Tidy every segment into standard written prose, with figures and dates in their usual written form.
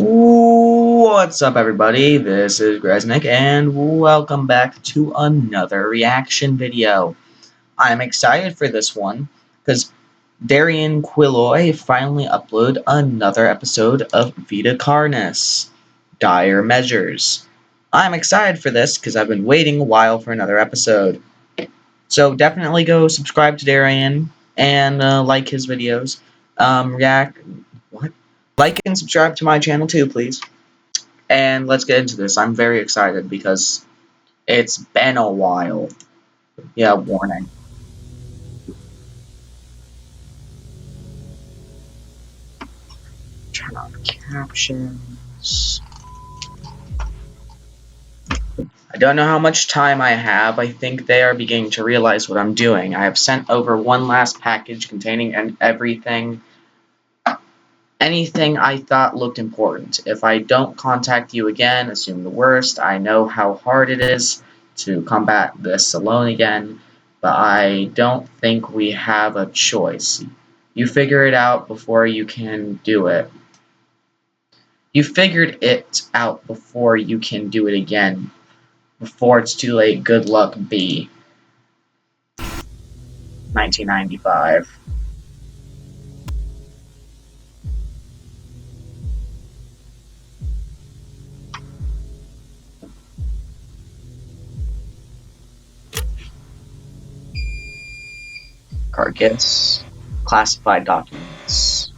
What's up, everybody? This is Gresnick, and welcome back to another reaction video. I'm excited for this one because Darian Quilloy finally uploaded another episode of Vita Carnis, Dire Measures. I'm excited for this because I've been waiting a while for another episode. So definitely go subscribe to Darian and like his videos. Like and subscribe to my channel too, please. And let's get into this. I'm very excited because it's been a while. Yeah, warning. Turn on captions. I don't know how much time I have. I think they are beginning to realize what I'm doing. I have sent over one last package containing anything I thought looked important. If I don't contact you again, assume the worst. I know how hard it is to combat this alone again, but I don't think we have a choice. You figure it out before you can do it. You figured it out before you can do it again. Before it's too late, good luck, B. 1995. Carcass. Classified documents.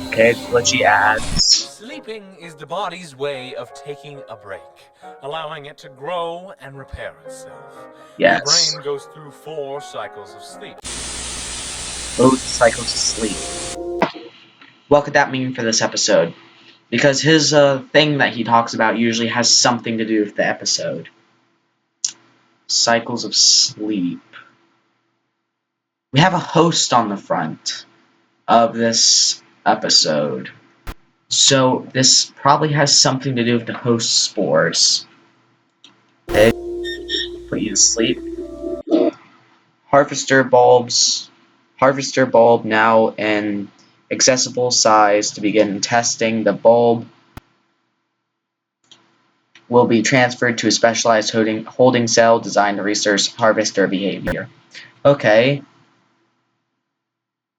Okay, glitchy ads. Sleeping is the body's way of taking a break, allowing it to grow and repair itself. Yes. Your brain goes through 4 cycles of sleep. Both cycles of sleep. What could that mean for this episode? Because his thing that he talks about usually has something to do with the episode. Cycles of sleep. We have a host on the front of this episode. So this probably has something to do with the host spores. Okay. Put you to sleep. Harvester bulbs. Harvester bulb now in accessible size to begin testing. The bulb will be transferred to a specialized holding cell designed to research harvester behavior. Okay.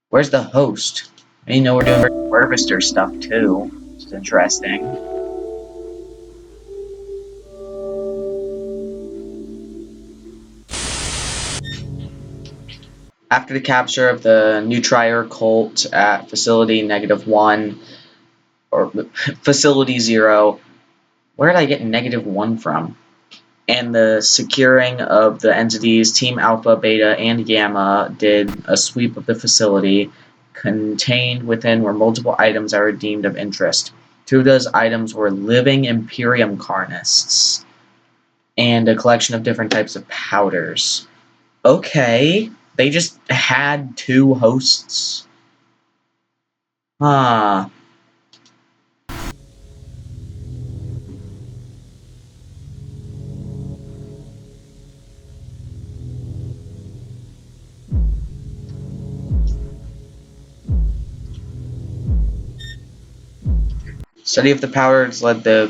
Where's the host? I know we're doing harvester stuff too. It's interesting. After the capture of the Nutrier cult at Facility -1, or Facility 0, where did I get -1 from? And the securing of the entities, Team Alpha, Beta, and Gamma did a sweep of the facility. Contained within were multiple items that were deemed of interest. 2 of those items were living Imperium Carnists and a collection of different types of powders. Okay, they just had 2 hosts. Huh. Study of the powders led the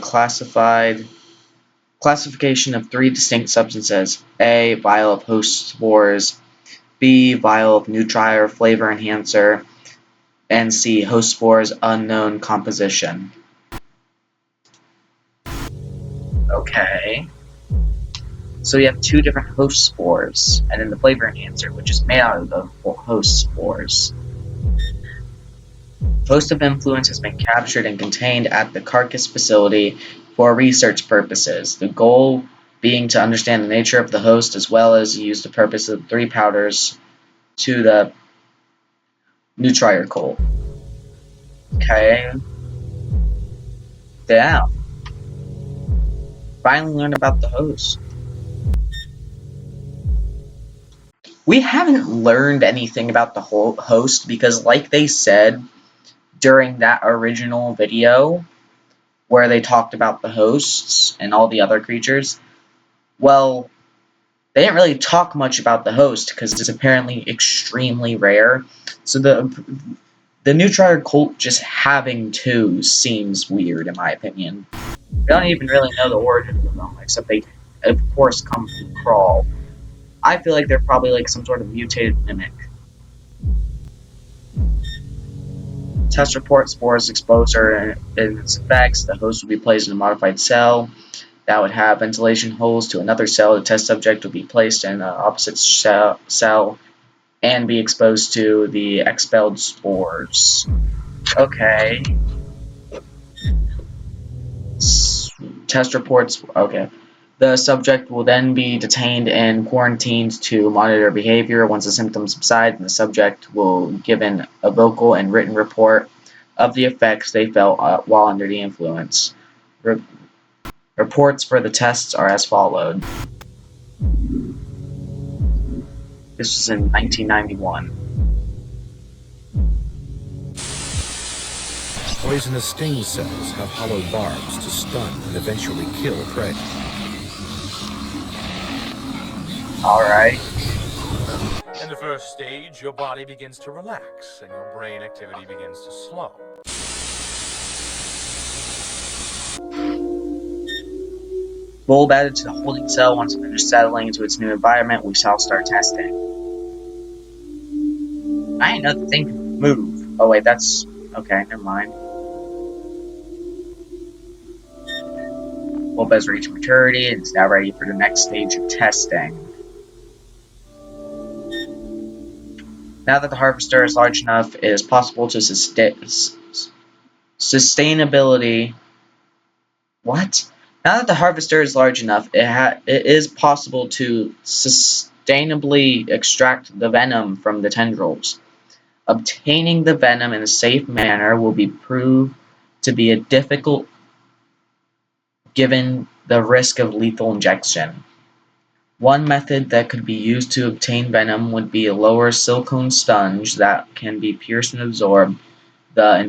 classification of 3 distinct substances: A. Vial of host spores, B. Vial of Nutrier flavor enhancer, and C. Host spores unknown composition. Okay. So we have 2 different host spores, and then the flavor enhancer, which is made out of the host spores. Host of influence has been captured and contained at the Carcass facility for research purposes, the goal being to understand the nature of the host as well as use the purpose of the 3 powders to the Nutrier cult. Okay. Damn. Finally learned about the host. We haven't learned anything about the whole host because, like they said during that original video where they talked about the hosts and all the other creatures, Well, they didn't really talk much about the host because it's apparently extremely rare. So the new trier cult just having two seems weird in my opinion. We don't even really know the origins of them, except they, of course, come from Crawl. I feel like they're probably like some sort of mutated mimic. Test report spores exposure and its effects. The host would be placed in a modified cell that would have ventilation holes to another cell. The test subject would be placed in an opposite cell and be exposed to the expelled spores. Okay. Test reports. Okay. The subject will then be detained and quarantined to monitor behavior. Once the symptoms subside, the subject will be given a vocal and written report of the effects they felt while under the influence. Reports for the tests are as followed. This was in 1991. Poisonous sting cells have hollow barbs to stun and eventually kill prey. Alright. In the first stage, your body begins to relax and your brain activity begins to slow. Bulb added to the holding cell. Once it finishes settling into its new environment, we shall start testing. I didn't know the thing could move. Oh wait, that's... okay, never mind. Bulb has reached maturity and is now ready for the next stage of testing. Now that the harvester is large enough, it is possible to sustainability... What? Now that the harvester is large enough, it is possible to sustainably extract the venom from the tendrils. Obtaining the venom in a safe manner will be proved to be a difficult given the risk of lethal injection. One method that could be used to obtain venom would be a lower silicone sponge that can be pierced and absorb the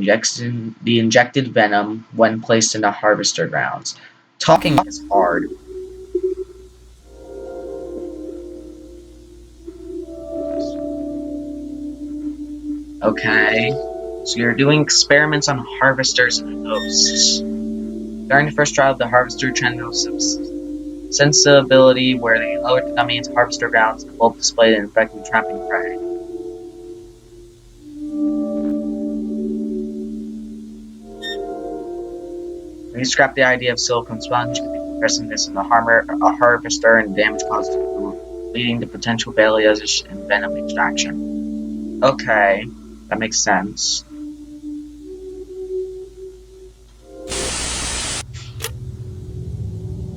injected venom when placed into harvester grounds. Talking is hard. Okay, so you're doing experiments on harvesters and hosts. During the first trial of the harvester tendril sensibility, where they lowered the dummy into harvester grounds, the bulb displayed an effective trapping prey. We scrapped the idea of silicone sponge, compressing this in a harvester and damage caused leading to potential failures in venom extraction. Okay, that makes sense.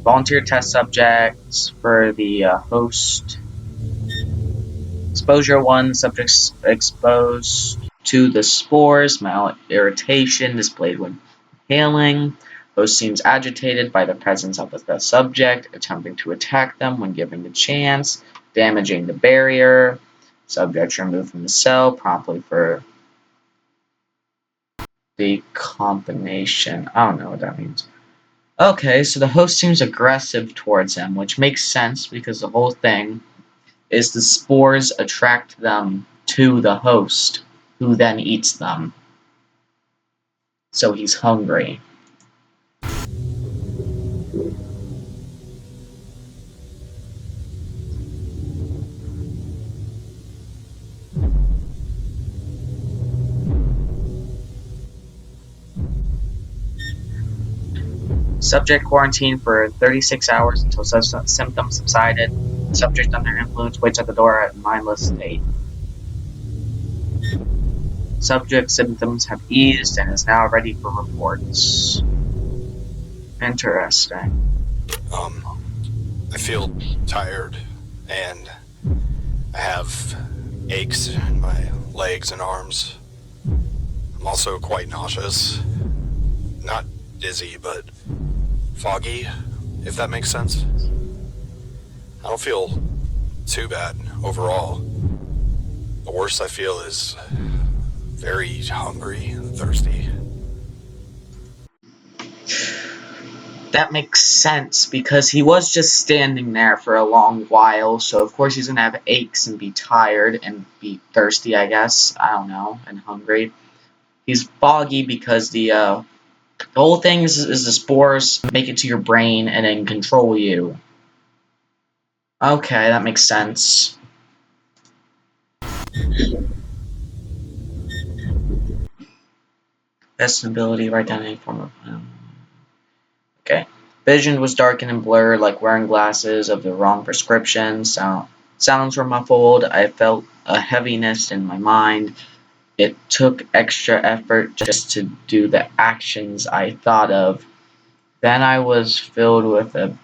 Volunteer test subjects for the host. Exposure 1, subjects exposed to the spores, mild irritation displayed when inhaling. Host seems agitated by the presence of the subject, attempting to attack them when given the chance, damaging the barrier. Subjects removed from the cell promptly for decombination. I don't know what that means. Okay, so the host seems aggressive towards him, which makes sense because the whole thing is the spores attract them to the host, who then eats them. So he's hungry. Subject quarantined for 36 hours until symptoms subsided. Subject under influence waits at the door at a mindless state. Subject symptoms have eased and is now ready for reports. Interesting. I feel tired and I have aches in my legs and arms. I'm also quite nauseous. Not dizzy, but foggy, if that makes sense. I don't feel too bad overall. The worst I feel is very hungry and thirsty. That makes sense, because he was just standing there for a long while, so of course he's gonna have aches and be tired and be thirsty, I guess. I don't know, and hungry. He's foggy because the whole thing is the spores make it to your brain and then control you. Okay, that makes sense. Best ability, write down any form of... Okay. Vision was darkened and blurred, like wearing glasses of the wrong prescription. Sounds were muffled. I felt a heaviness in my mind. It took extra effort just to do the actions I thought of. Then I was filled with a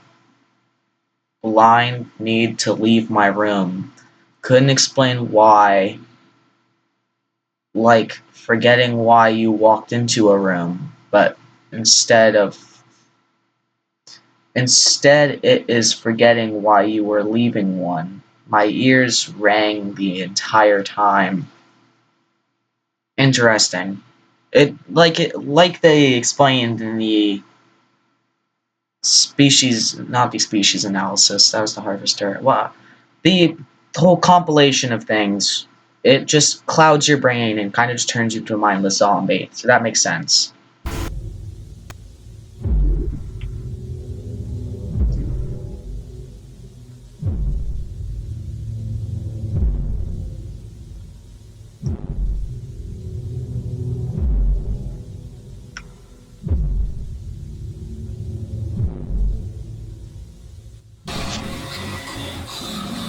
blind need to leave my room. Couldn't explain why, like forgetting why you walked into a room, but instead of Instead, it is forgetting why you were leaving one. My ears rang the entire time. Interesting. Like they explained in the not the species analysis. That was the harvester. Well, the whole compilation of things. It just clouds your brain and kind of just turns you into a mindless zombie. So that makes sense.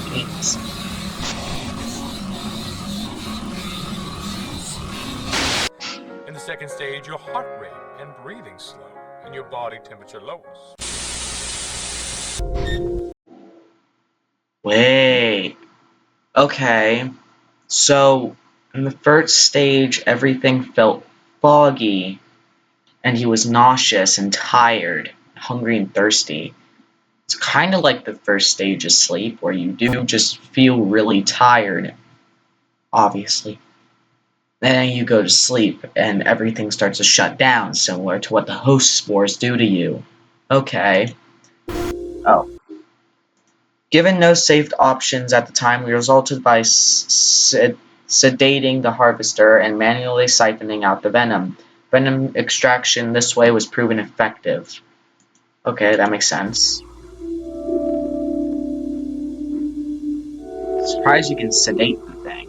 Thanks. In the second stage, your heart rate and breathing slow, and your body temperature lowers. Wait. Okay. So, in the first stage, everything felt foggy, and he was nauseous and tired, hungry and thirsty. It's kind of like the first stage of sleep, where you do just feel really tired, obviously. Then you go to sleep, and everything starts to shut down, similar to what the host spores do to you. Okay. Oh. Given no safe options at the time, we resulted by sedating the harvester and manually siphoning out the venom. Venom extraction this way was proven effective. Okay, that makes sense. Surprised you can sedate the thing.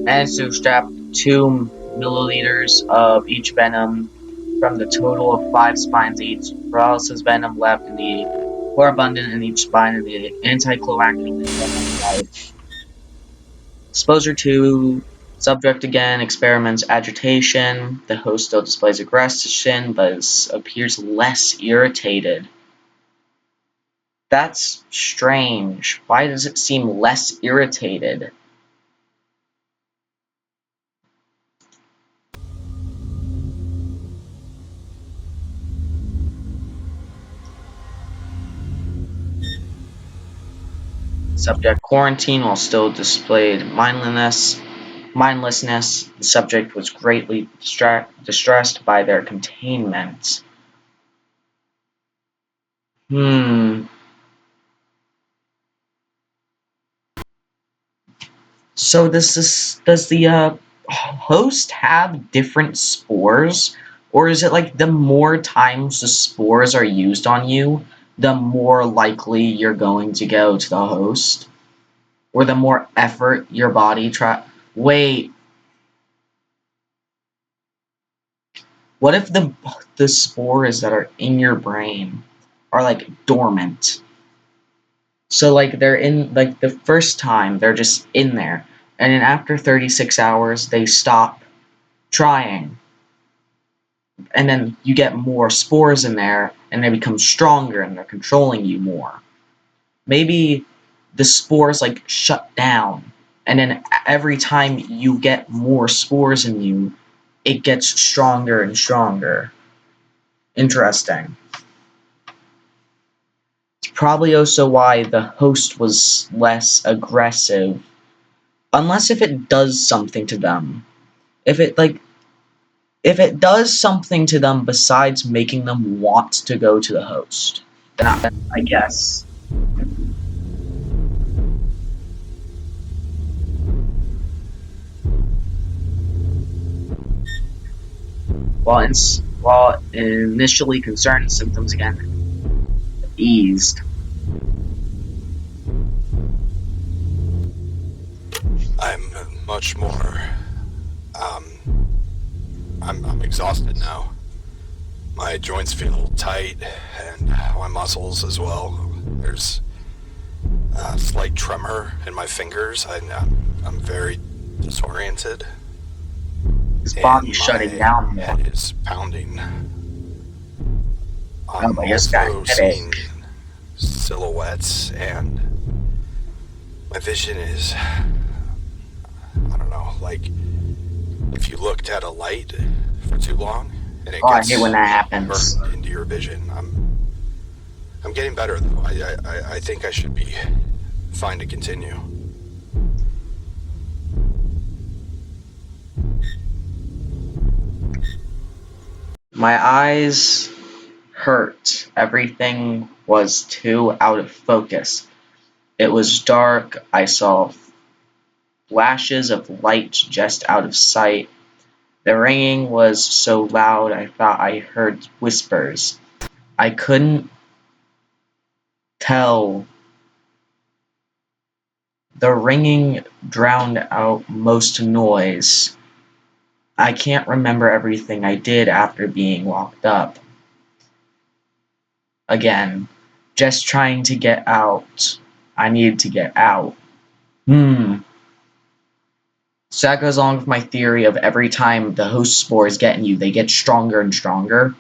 Managed to extract 2 milliliters of each venom from the total of 5 spines each. Paralysis venom left in the more abundant in each spine, and the anticoagulant venom life. Exposure to subject again experiments agitation. The host still displays aggression, but appears less irritated. That's strange. Why does it seem less irritated? Subject quarantined while still displayed mindlessness. The subject was greatly distressed by their containment. Hmm. So does the host have different spores, or is it like the more times the spores are used on you, the more likely you're going to go to the host, or the more effort your body try? Wait, what if the spores that are in your brain are like dormant? So like they're in like the first time they're just in there, and then after 36 hours they stop trying, and then you get more spores in there, and they become stronger, and they're controlling you more. Maybe the spores like shut down, and then every time you get more spores in you, it gets stronger and stronger. Interesting. probably also why the host was less aggressive. Unless if it does something to them. If it does something to them besides making them want to go to the host, then I guess. While initially concerned, symptoms again eased. I'm much more. I'm exhausted now. My joints feel tight, and my muscles as well. There's a slight tremor in my fingers. I'm very disoriented. His body's shutting down my more. head is pounding. I'm I just got a also seeing headache. silhouettes, and my vision is, I don't know, like if you looked at a light for too long and it Oh, I gets hate when that happens. burned into your vision. I'm getting better though. I think I should be fine to continue. My eyes hurt. Everything was too out of focus. It was dark. I saw flashes of light just out of sight. The ringing was so loud I thought I heard whispers. I couldn't tell. The ringing drowned out most noise. I can't remember everything I did after being locked up. Again, just trying to get out. I needed to get out. So that goes along with my theory of every time the host spores get in you, they get stronger and stronger.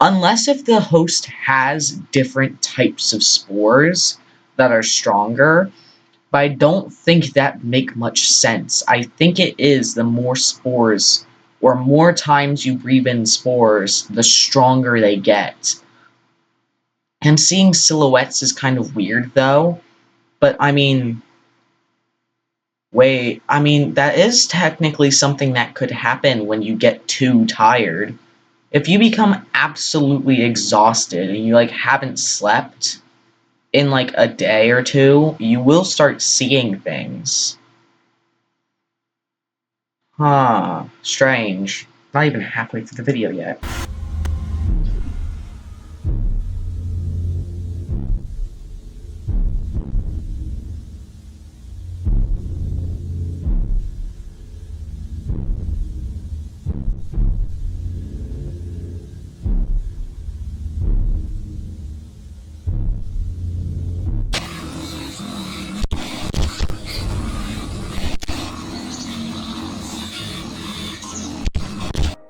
Unless if the host has different types of spores that are stronger, but I don't think that make much sense. I think it is the more spores, or more times you breathe in spores, the stronger they get. And seeing silhouettes is kind of weird, though. But, I mean... Wait, I mean, that is technically something that could happen when you get too tired. If you become absolutely exhausted and you, like, haven't slept in, like, a day or two, you will start seeing things. Huh, strange. Not even halfway through the video yet.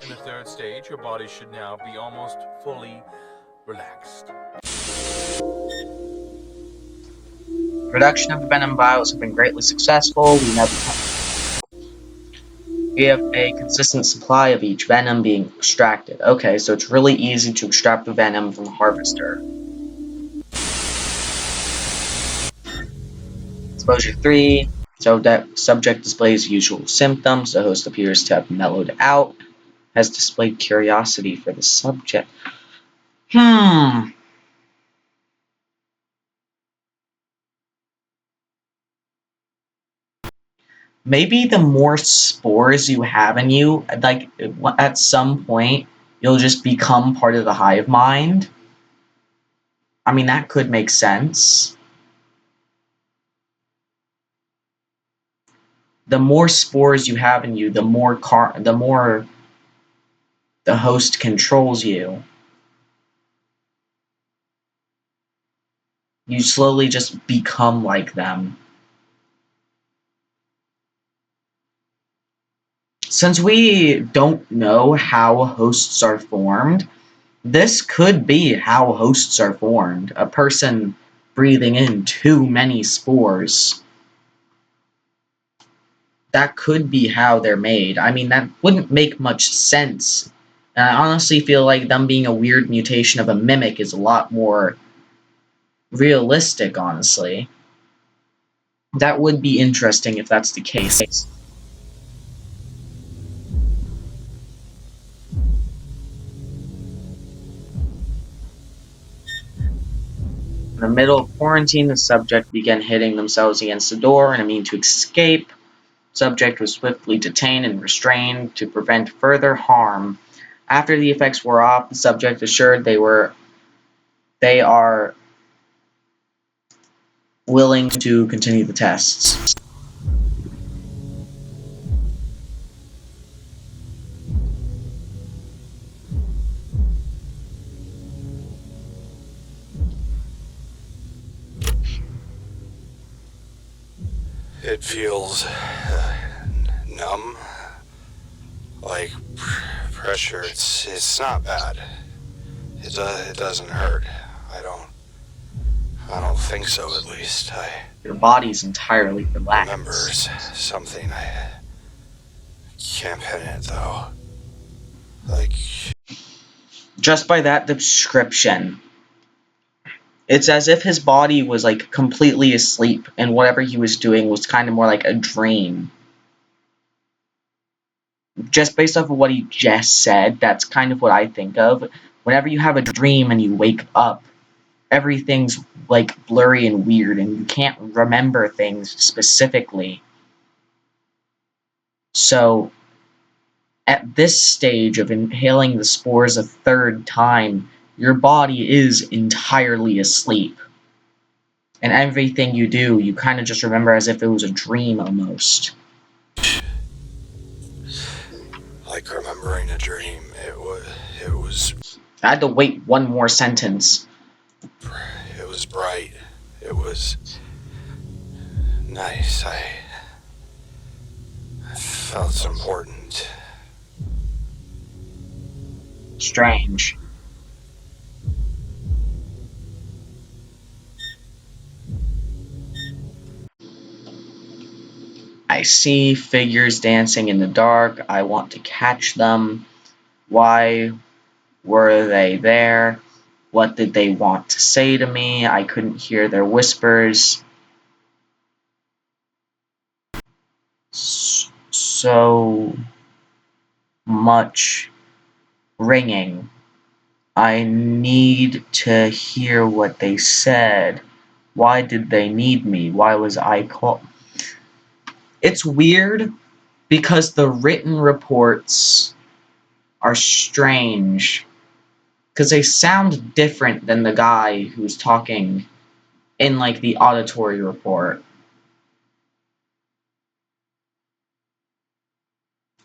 In the third stage, your body should now be almost fully relaxed. Production of the venom vials have been greatly successful. We have a consistent supply of each venom being extracted. Okay, so it's really easy to extract the venom from the harvester. Exposure 3. So that subject displays usual symptoms. The host appears to have mellowed out. Has displayed curiosity for the subject. Maybe the more spores you have in you, like, at some point, you'll just become part of the hive mind. I mean, that could make sense. The more spores you have in you, the more the host controls you. You slowly just become like them. Since we don't know how hosts are formed, this could be how hosts are formed. A person breathing in too many spores. That could be how they're made. I mean, that wouldn't make much sense. And I honestly feel like them being a weird mutation of a mimic is a lot more realistic, honestly. That would be interesting if that's the case. In the middle of quarantine, the subject began hitting themselves against the door in a mean to escape. Subject was swiftly detained and restrained to prevent further harm. After the effects wore off, the subject assured they are willing to continue the tests. It feels numb, like pressure. It's not bad. It doesn't hurt. I don't think so. At least Your body's entirely relaxed. remember something. I can't pin it though. Like Just by that description, it's as if his body was like completely asleep and whatever he was doing was kind of more like a dream. Just based off of what he just said, that's kind of what I think of. Whenever you have a dream and you wake up, everything's like blurry and weird and you can't remember things specifically. So at this stage of inhaling the spores a third time, your body is entirely asleep. And everything you do, you kind of just remember as if it was a dream almost. like remembering a dream. It was I had to wait one more sentence. It was bright. It was nice. I felt important. Strange. I see figures dancing in the dark. I want to catch them. Why were they there? What did they want to say to me? I couldn't hear their whispers. So much ringing. I need to hear what they said. Why did they need me? Why was I called? It's weird because the written reports are strange because they sound different than the guy who's talking in like the auditory report.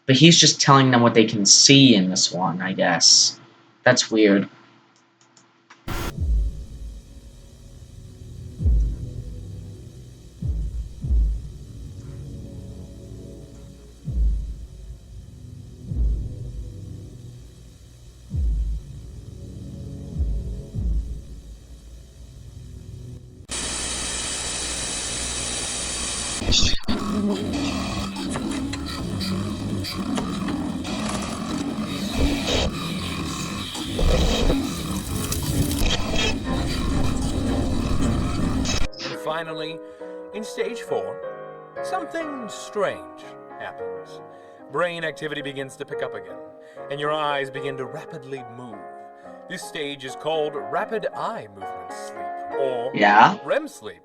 But he's just telling them what they can see in this one, I guess. That's weird. And finally, in stage 4, something strange happens. Brain activity begins to pick up again, and your eyes begin to rapidly move. This stage is called rapid eye movement sleep, or REM sleep.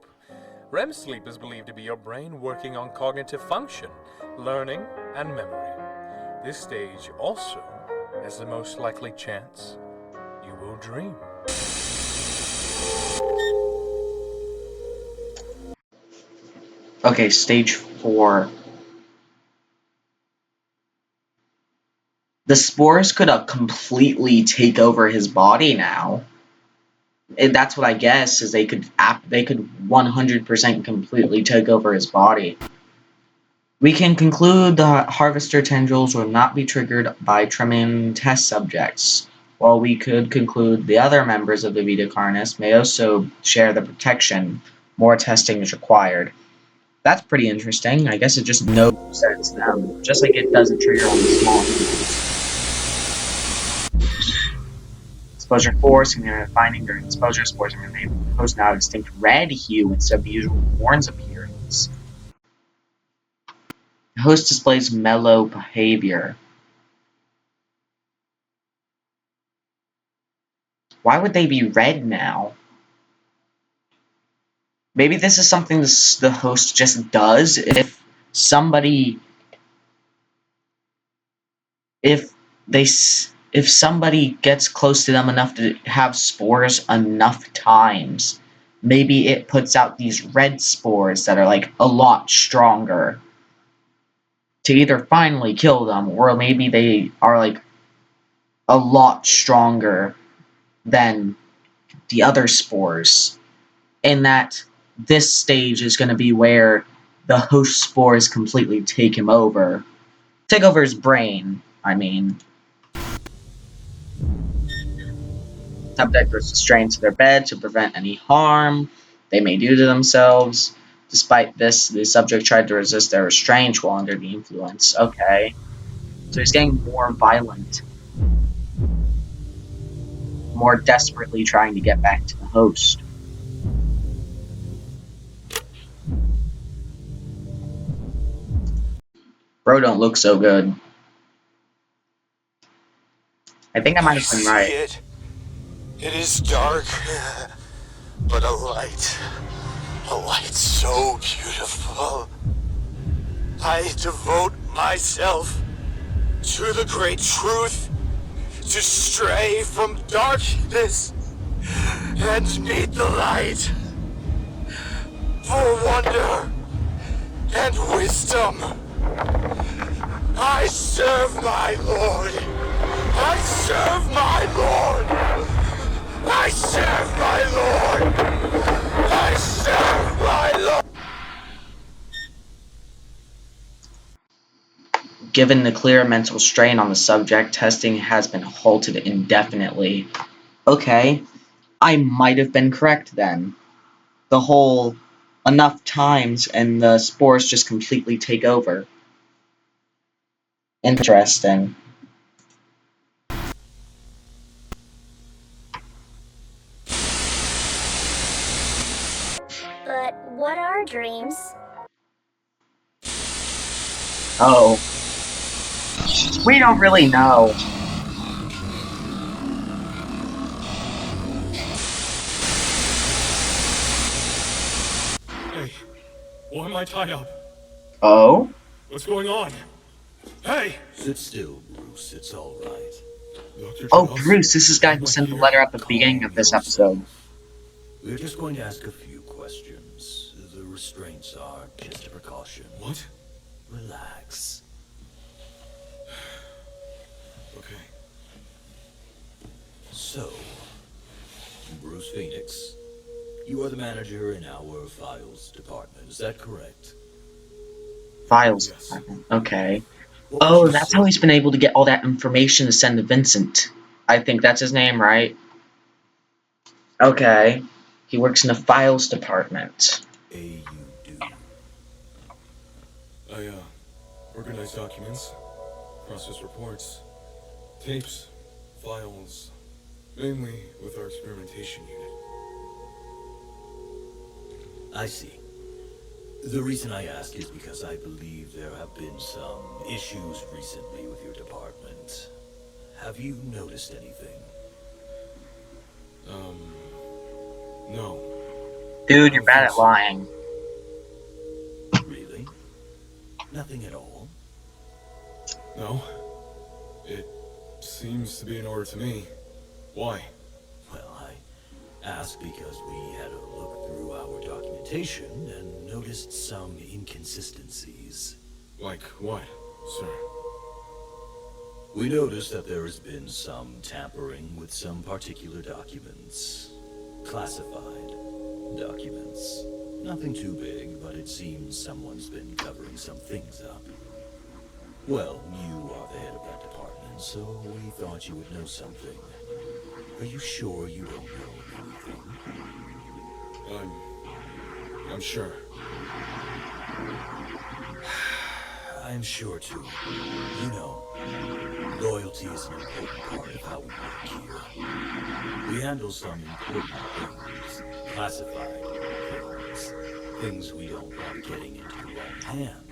REM sleep is believed to be your brain working on cognitive function, learning, and memory. This stage also has the most likely chance you will dream. Okay, stage 4. The spores could completely take over his body now. That's what I guess, is they could 100% completely take over his body. We can conclude the harvester tendrils will not be triggered by trimming test subjects, while we could conclude the other members of the Vita Carnis may also share the protection. More testing is required. That's pretty interesting. I guess it just knows that it's them, just like it doesn't trigger on the small humans. Exposure 4, significant finding during exposure, spores are made from the host now a distinct red hue instead of the usual orange appearance. The host displays mellow behavior. Why would they be red now? Maybe this is something the host just does. If somebody gets close to them enough to have spores enough times, maybe it puts out these red spores that are like a lot stronger to either finally kill them, or maybe they are like a lot stronger than the other spores. And that this stage is going to be where the host spores completely take him over. Take over his brain, I mean. Subject was restrained to their bed to prevent any harm they may do to themselves. Despite this, the subject tried to resist their restraint while under the influence. Okay. So he's getting more violent. More desperately trying to get back to the host. Bro don't look so good. I think I might have been right. It is dark, but a light so beautiful. I devote myself to the great truth, to stray from darkness and meet the light, for wonder and wisdom. I serve my Lord. I serve my Lord. I serve my Lord. I serve my Lord. Given the clear mental strain on the subject, testing has been halted indefinitely. Okay, I might have been correct then. The whole enough times and the spores just completely take over. Interesting. But what are dreams? Oh. We don't really know. Hey, why am I tied up? Oh? What's going on? Hey! Sit still, Bruce. It's all right. Dr. Oh, Charles? Bruce, this is the guy who Why sent the here? letter at the beginning of this episode. We're just going to ask a few questions. The restraints are just a precaution. What? Relax. Okay. So, Bruce Phoenix, you are the manager in our files department. Is that correct? Files Yes. department. Okay. What would Oh, you that's say- how he's been able to get all that information to send to Vincent. I think that's his name, right? Okay. He works in the files department. you do. I, organize documents, process reports, tapes, files, mainly with our experimentation unit. I see. The reason I ask is because I believe there have been some issues recently with your department. Have you noticed anything? No. Dude, you're bad at lying. Really? Nothing at all? No. It seems to be in order to me. Why? Well, I asked because we had a look through our documentation and noticed some inconsistencies. Like what, sir? We noticed that there has been some tampering with some particular documents. Classified documents. Nothing too big, but it seems someone's been covering some things up. Well, you are the head of that department, so we thought you would know something. Are you sure you don't know anything? I'm sure. I I'm sure to. You know, loyalty is an important part of how we work here. We handle some important things, classified things we don't want getting into the wrong hands.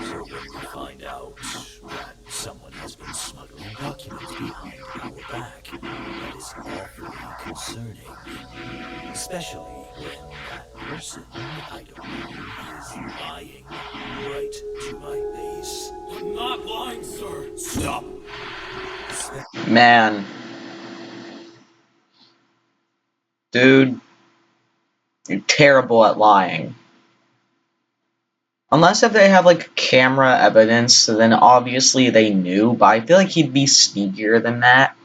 So when we find out that someone has been smuggling documents behind our back, that is awfully concerning. Especially when that person, I don't know, is lying right to my face. I'm not lying, sir. Stop. Man. Dude, you're terrible at lying. Unless if they have, like, camera evidence, then obviously they knew, but I feel like he'd be sneakier than that.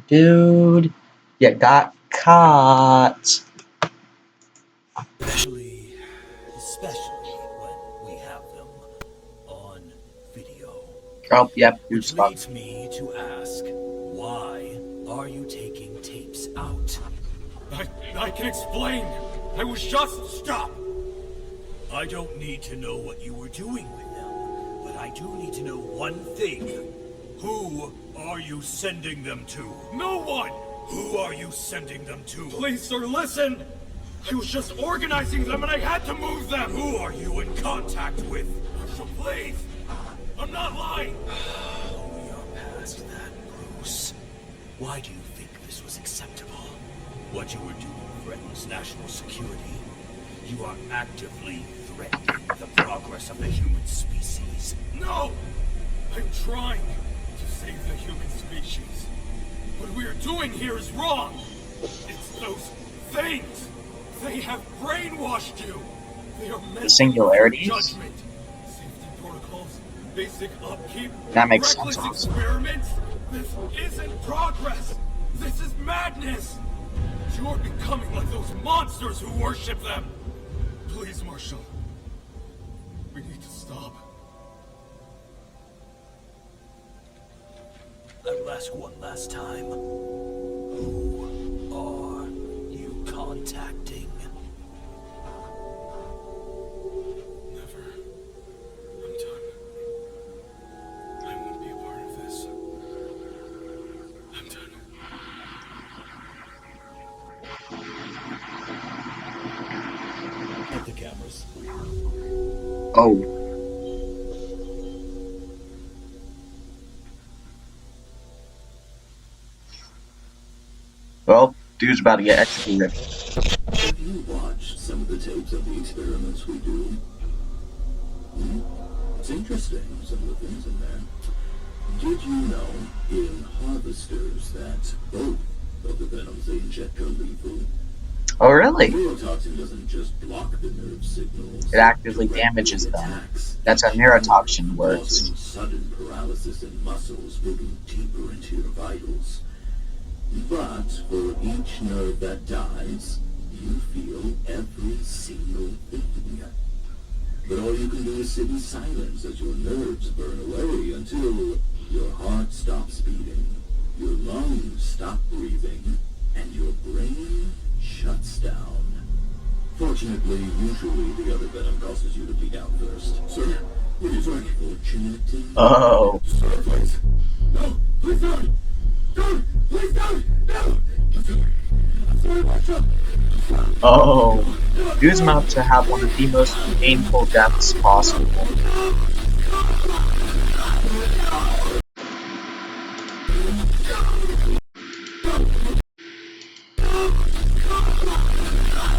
Dude, you got caught. Especially when we have them on video. Oh, yep, dude's Which fucked. leads me to ask, why are you taking tapes out? I can explain. I was just... Stop! I don't need to know what you were doing with them, but I do need to know one thing. Who are you sending them to? No one! Who are you sending them to? Please, sir, listen! I was just organizing them and I had to move them! Who are you in contact with? Marshall, please! I'm not lying! We are past that, Bruce. Why do you think this was acceptable? What you were doing threatens national security. You are actively threatening the progress of the human species. No! I'm trying to save the human species. What we are doing here is wrong! It's those things! They have brainwashed you! They are meant The singularities? judgment. Safety protocols, basic upkeep, That makes reckless sense. experiments. This isn't progress! This is madness! You're becoming like those monsters who worship them! Please, Marshall. We need to stop. I will ask one last time. Who are you contacting? Never. I'm done. I won't be a part of this. I'm done. At the cameras. Oh. Well, dude's about to get executed. Have you watched some of the tapes of the experiments we do? It's interesting, some of the things in there. Did you know in harvesters that both of the venoms they inject are lethal? Oh, really? Neurotoxin doesn't just block the nerve signals. It actively directly damages them. attacks That's how neurotoxin works. causing sudden paralysis in muscles, moving deeper into your vitals. But for each nerve that dies, you feel every single thing. But all you can do is sit in silence as your nerves burn away until your heart stops beating, your lungs stop breathing, and your brain shuts down. Fortunately, usually the other venom causes you to bleed out first. Sir, what are you doing? Fortunately. Oh. Sir, please. No, please don't. Don't, please don't. No. I'm sorry, Marshall. Oh. Dude's about to have one of the most painful deaths possible.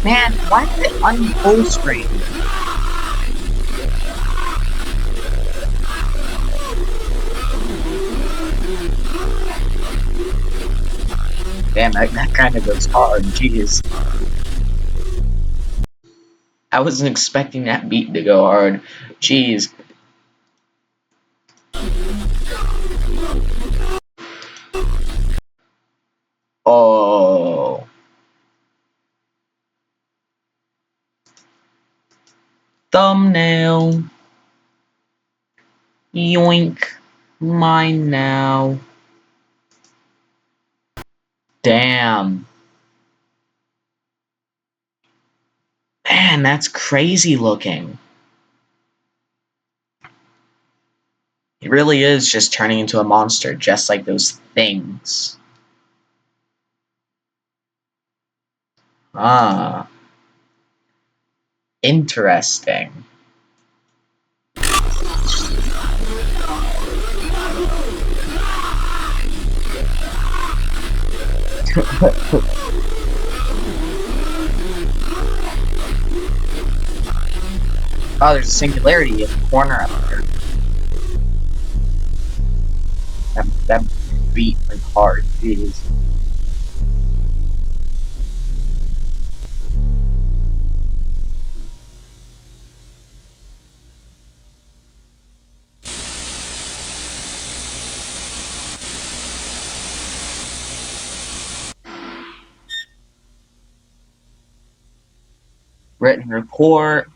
Man, why did it unfull screen? Damn, that kind of goes hard, jeez. I wasn't expecting that beat to go hard. Jeez. Oh. Thumbnail. Yoink. Mine now. Damn. Man, that's crazy looking. He really is just turning into a monster, just like those things. Ah, interesting. Oh, there's a singularity in the corner up there. That beat like hard. Jeez. Written report.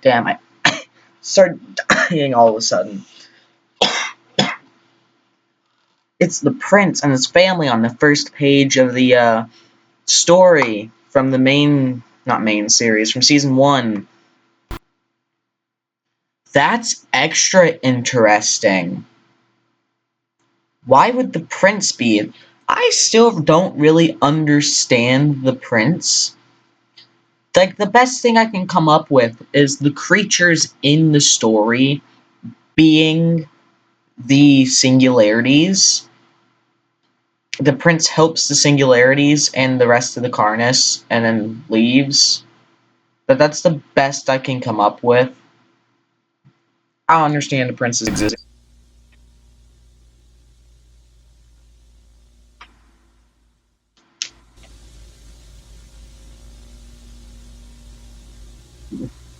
Damn, I started dying all of a sudden. It's the prince and his family on the first page of the story from the not main series, from season 1. That's extra interesting. Why would the prince be? I still don't really understand the prince. Like, the best thing I can come up with is the creatures in the story being the singularities. The prince helps the singularities and the rest of the Carnis and then leaves. But that's the best I can come up with. I don't understand the prince's existence.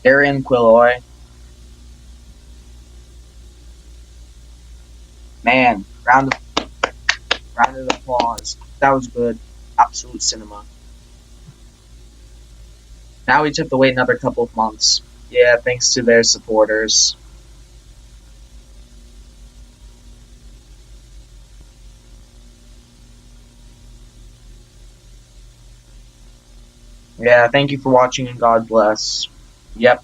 Arian Quilloy. Man, round of applause. That was good. Absolute cinema. Now we just have to wait another couple of months. Yeah, thanks to their supporters. Yeah, thank you for watching and God bless. Yep.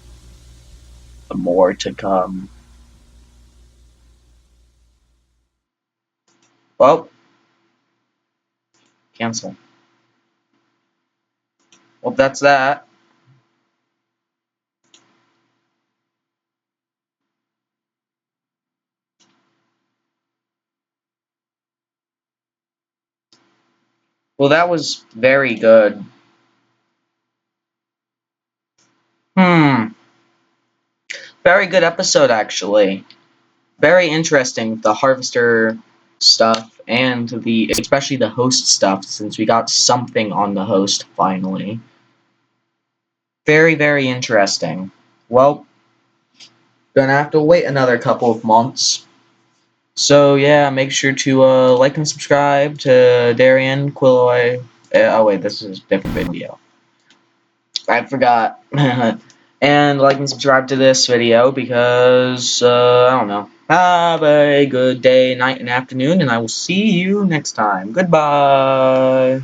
More to come. Well, cancel. Well, that's that. Well, that was very good. Very good episode, actually. Very interesting, the Harvester stuff and especially the host stuff, since we got something on the host finally. Very, very interesting. Well, gonna have to wait another couple of months. So yeah, make sure to like and subscribe to Darian Quilloy. Oh wait, this is a different video. I forgot. And like and subscribe to this video because, I don't know. Have a good day, night, and afternoon, and I will see you next time. Goodbye!